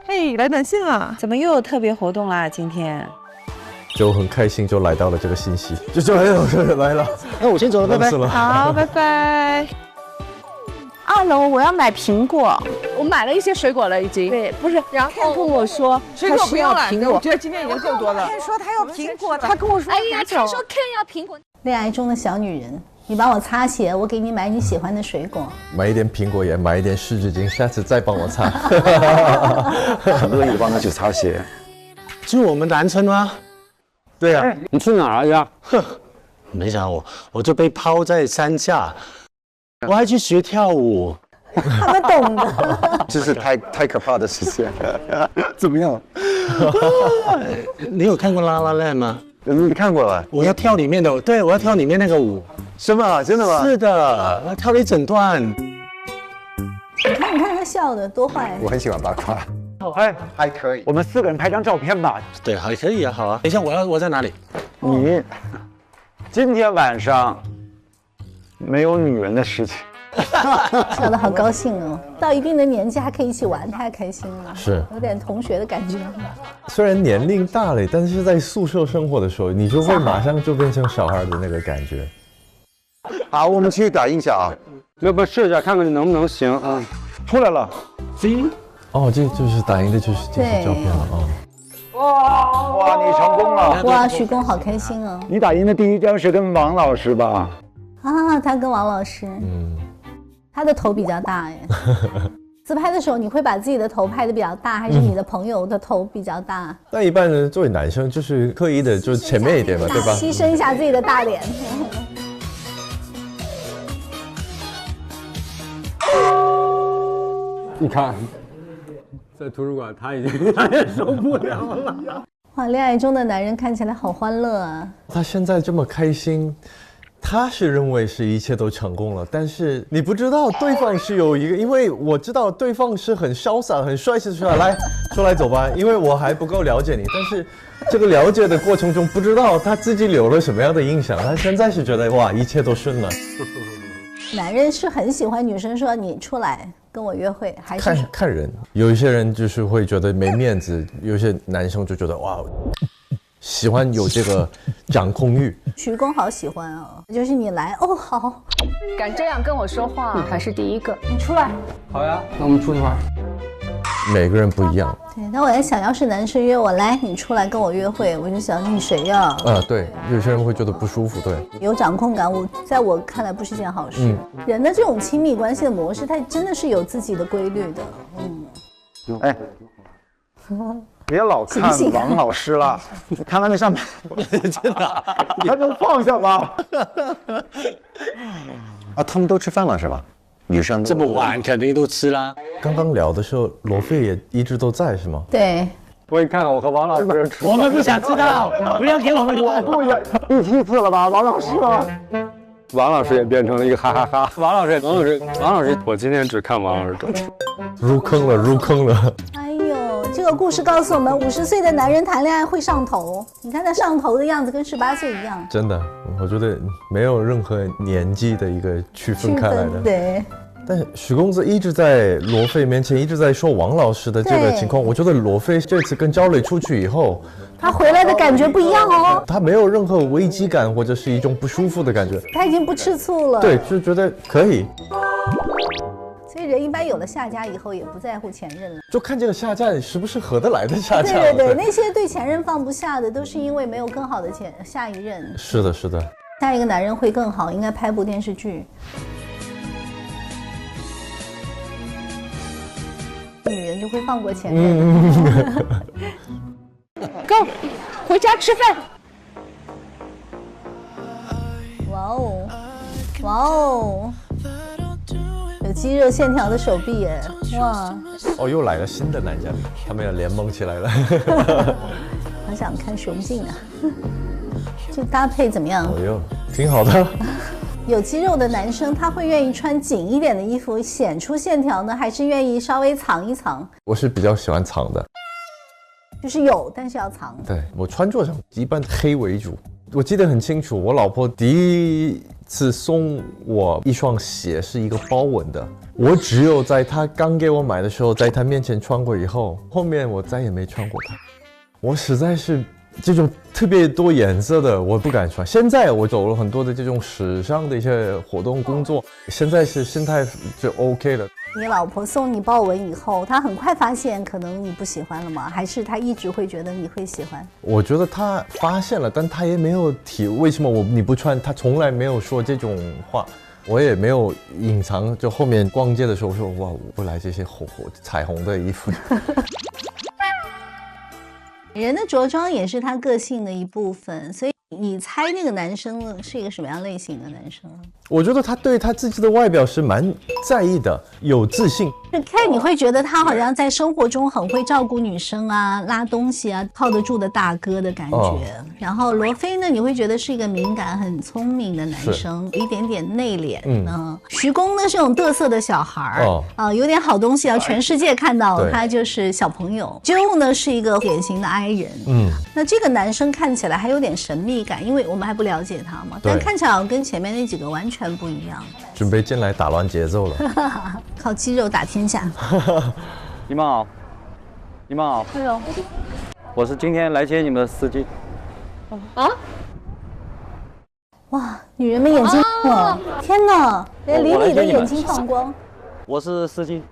嘿，来短信了，怎么又有特别活动啦？今天就很开心，就来到了这个信息，就来了。那我先走了，拜拜。好，拜拜。2楼我要买苹果，我买了一些水果了，已经。对，不是，然后他跟我说水果不用了，苹果，我觉得今天已经够多了。他说他要苹果，他跟我说，哎呀，他说 Ken 要苹果。恋爱中的小女人，你帮我擦鞋，我给你买你喜欢的水果。买一点苹果也买一点湿纸巾，下次再帮我擦。很乐意帮他去擦鞋。住我们南村吗？对呀，你去哪儿呀？哼，没想到我就被抛在山下，我还去学跳舞。他们懂的。这是太可怕的事情。怎么样？你有看过《La La Land》吗？你看过了？我要跳里面的，对，我要跳里面那个舞。是吗？真的吗？是的，我跳了一整段。你看他笑的多坏。我很喜欢八卦。哎，还可以。我们4个人拍张照片吧。对，还可以啊，好啊。等一下，我在哪里？你今天晚上没有女人的事情。笑得好高兴哦！到一定的年纪还可以一起玩，太开心了。是，有点同学的感觉。虽然年龄大了，但是在宿舍生活的时候，你就会马上就变成小孩的那个感觉。好，我们去打印下啊。要不试一下看看你能不能行啊？出来了，行。哦，这就是打印的，就是这些照片了啊。哇，你成功了！哇，许工好开心哦！你打印的第一张是跟王老师吧？啊，他跟王老师，他的头比较大哎。自拍的时候，你会把自己的头拍的比较大，还是你的朋友的头比较大？但一般人作为男生，就是刻意的就前面一点嘛，对吧？牺牲一下自己的大脸。你看，在图书馆他也受不了了。哇，恋爱中的男人看起来好欢乐啊！他现在这么开心，他是认为是一切都成功了，但是你不知道对方是有一个，因为我知道对方是很潇洒、很帅气出来，来，出来走吧，因为我还不够了解你，但是这个了解的过程中，不知道他自己留了什么样的印象，他现在是觉得哇，一切都顺了。男人是很喜欢女生说你出来跟我约会，还是看人，有一些人就是会觉得没面子，有些男生就觉得哇，喜欢有这个掌控欲。徐工好喜欢哦，就是你来哦好，敢这样跟我说话还是第一个。你出来。好呀，那我们出去玩。每个人不一样。对，那我在想要是男生约我来，你出来跟我约会，我就想你谁呀？对，有些人会觉得不舒服，对。有掌控感，在我看来不是件好事。人的这种亲密关系的模式，它真的是有自己的规律的。哎，别老看王老师了，看他那上面，真的，他能放下吗？啊，他们都吃饭了是吧？女生这么晚肯定都吃啦。刚刚聊的时候，罗非也一直都在是吗？对。我给你看看我和王老师吃。我们不想知道，不要给我们我不也第7次了吧？王老师啊。王老师也变成了一个哈哈哈。王老师，我今天只看王老师的。入坑了。哎呦，这个故事告诉我们，50岁的男人谈恋爱会上头。你看他上头的样子跟18岁一样。真的，我觉得没有任何年纪的一个区分开来的。对。但是许公子一直在罗非面前一直在说王老师的这个情况，我觉得罗非这次跟焦磊出去以后，他回来的感觉不一样哦。他没有任何危机感或者是一种不舒服的感觉，他已经不吃醋了。对，就觉得可以。所以人一般有了下家以后，也不在乎前任了，就看这个下家是不是合得来的下家。对，那些对前任放不下的，都是因为没有更好的下一任。是的。下一个男人会更好，应该拍部电视剧。女人就会放过前任。Go， 回家吃饭。哇哦，有肌肉线条的手臂耶！哇！又来了新的男嘉宾，他们要联盟起来了。好想看雄竞啊！这搭配怎么样？挺好的。有肌肉的男生，他会愿意穿紧一点的衣服显出线条呢，还是愿意稍微藏一藏？我是比较喜欢藏的，就是有，但是要藏。对，我穿着上一般黑为主，我记得很清楚，我老婆第一次送我一双鞋是一个包纹的，我只有在她刚给我买的时候，在她面前穿过以后，后面我再也没穿过它。我实在是这种特别多颜色的我不敢穿。现在我走了很多的这种时尚的一些活动工作，现在是心态就 OK 了。你老婆送你豹纹以后，她很快发现可能你不喜欢了吗？还是她一直会觉得你会喜欢？我觉得她发现了，但她也没有提为什么你不穿，她从来没有说这种话。我也没有隐藏，就后面逛街的时候说哇，我不来这些彩虹的衣服。人的着装也是他个性的一部分，所以你猜那个男生是一个什么样类型的男生？我觉得他对他自己的外表是蛮在意的，有自信。看你会觉得他好像在生活中很会照顾女生啊，拉东西啊，靠得住的大哥的感觉。然后罗非呢，你会觉得是一个敏感、很聪明的男生，有一点点内敛。徐工呢是种嘚瑟的小孩儿，有点好东西要全世界看到，他就是小朋友。Joe 呢是一个典型的 I 人。那这个男生看起来还有点神秘感，因为我们还不了解他嘛，但看起来跟前面那几个完全不一样。准备进来打乱节奏了。靠肌肉打天下。你们好，你们好。Hello。我是今天来接你们的司机。啊？哇，女人们眼睛了，天哪，连李李的眼睛放光。我是司机。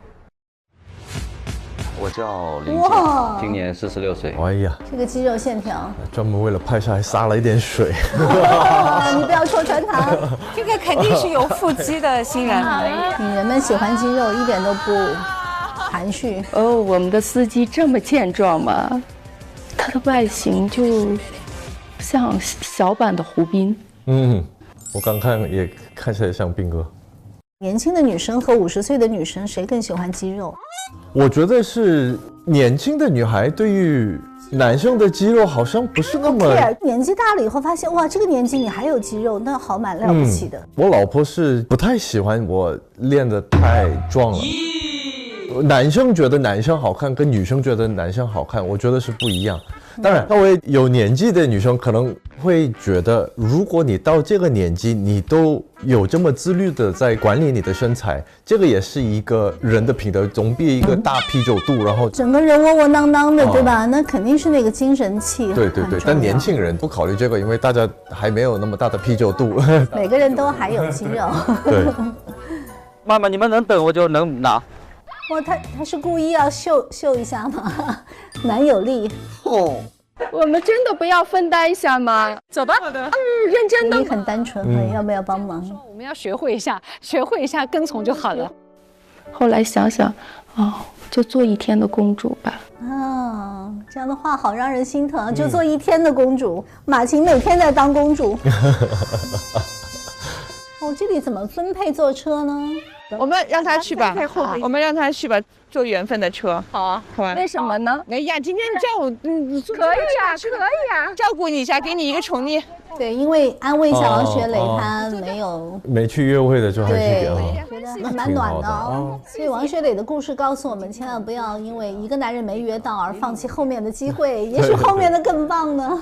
我叫林杰，今年46岁。哎呀，这个肌肉线条，专门为了拍摄还撒了一点水。你不要戳穿他，这个肯定是有腹肌的新人。女人们喜欢肌肉，一点都不含蓄。哦，我们的司机这么健壮吗？他的外形就像小版的胡斌。我刚看也看起来像斌哥。年轻的女生和50岁的女生，谁更喜欢肌肉？我觉得是年轻的女孩对于男生的肌肉好像不是那么。年纪大了以后发现，哇，这个年纪你还有肌肉，那好蛮了不起的。我老婆是不太喜欢我练得太壮了。男生觉得男生好看，跟女生觉得男生好看，我觉得是不一样。当然，稍微有年纪的女生可能会觉得，如果你到这个年纪，你都有这么自律的在管理你的身材，这个也是一个人的品德，总比一个大啤酒肚，然后整个人窝窝囊囊的，对吧？那肯定是那个精神气。对。但年轻人不考虑这个，因为大家还没有那么大的啤酒肚。每个人都还有肌肉。对。妈妈，你们能等我就能拿。哇，他是故意要秀一下吗？男友力。我们真的不要分担一下吗？走吧。认真的。你很单纯，要不要帮忙？我们要学会一下跟从就好了。后来想想，就做一天的公主吧。这样的话好让人心疼，就做一天的公主。马晴每天在当公主。这里怎么分配坐车呢？我们让他去吧，我们让他去吧，坐缘分的车。好啊，好吧。为什么呢？哎呀，今天下午可以啊，照顾你一下，给你一个宠溺。对，因为安慰一下王学磊，他没去约会的就还是觉得还蛮暖的所以王学磊的故事告诉我们，千万不要因为一个男人没约到而放弃后面的机会，也许后面的更棒呢。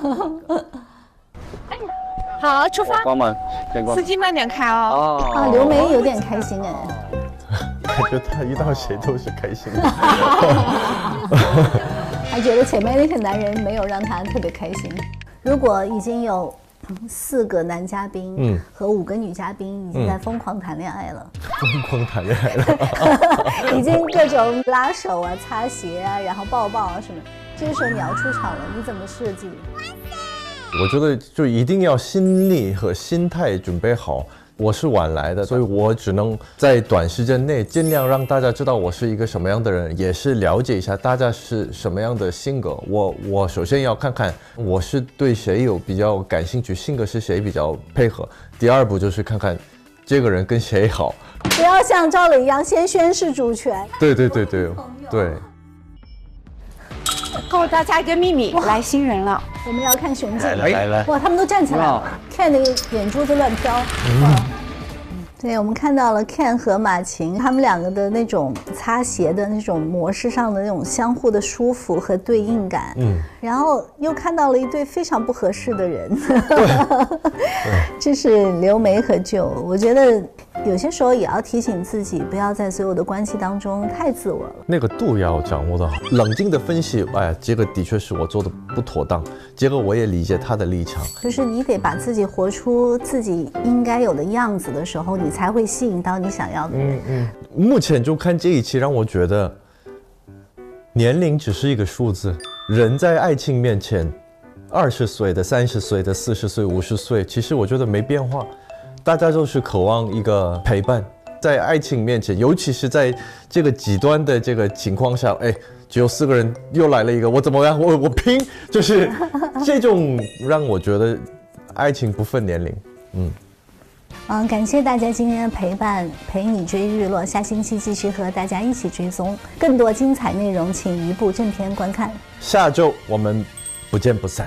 好，出发。关门，司机慢点开哦。刘梅有点开心哎。感觉他遇到谁都是开心的。还觉得前面那个男人没有让他特别开心。如果已经有4个男嘉宾和5个女嘉宾已经在疯狂谈恋爱了，疯狂谈恋爱了，已经各种拉手啊、擦鞋啊，然后抱抱啊什么。这个时候你要出场了，你怎么设计？我觉得就一定要心力和心态准备好。我是晚来的，所以我只能在短时间内尽量让大家知道我是一个什么样的人，也是了解一下大家是什么样的性格。我首先要看看我是对谁有比较感兴趣，性格是谁比较配合。第二步就是看看这个人跟谁好，不要像赵磊一样先宣示主权。对。告诉大家一个秘密，来新人了，我们要看熊姐。来，哇，他们都站起来了，看那个眼珠子乱飘。对，我们看到了 Ken 和马晴他们两个的那种擦鞋的那种模式上的那种相互的舒服和对应感，然后又看到了一对非常不合适的人，这是刘梅和Jo。我觉得有些时候也要提醒自己，不要在所有的关系当中太自我了，那个度要掌握得好，冷静的分析，哎呀，这个的确是我做的不妥当，结果我也理解他的立场，就是你得把自己活出自己应该有的样子的时候，你才会吸引到你想要的人。目前就看这一期，让我觉得年龄只是一个数字，人在爱情面前，20岁的、30岁的、40岁、50岁，其实我觉得没变化，大家都是渴望一个陪伴。在爱情面前，尤其是在这个极端的这个情况下，哎，只有4个人，又来了一个，我怎么样？我拼，就是这种让我觉得爱情不分年龄。感谢大家今天的陪伴，陪你追日落。下星期继续和大家一起追踪更多精彩内容，请移步正片观看。下周我们不见不散。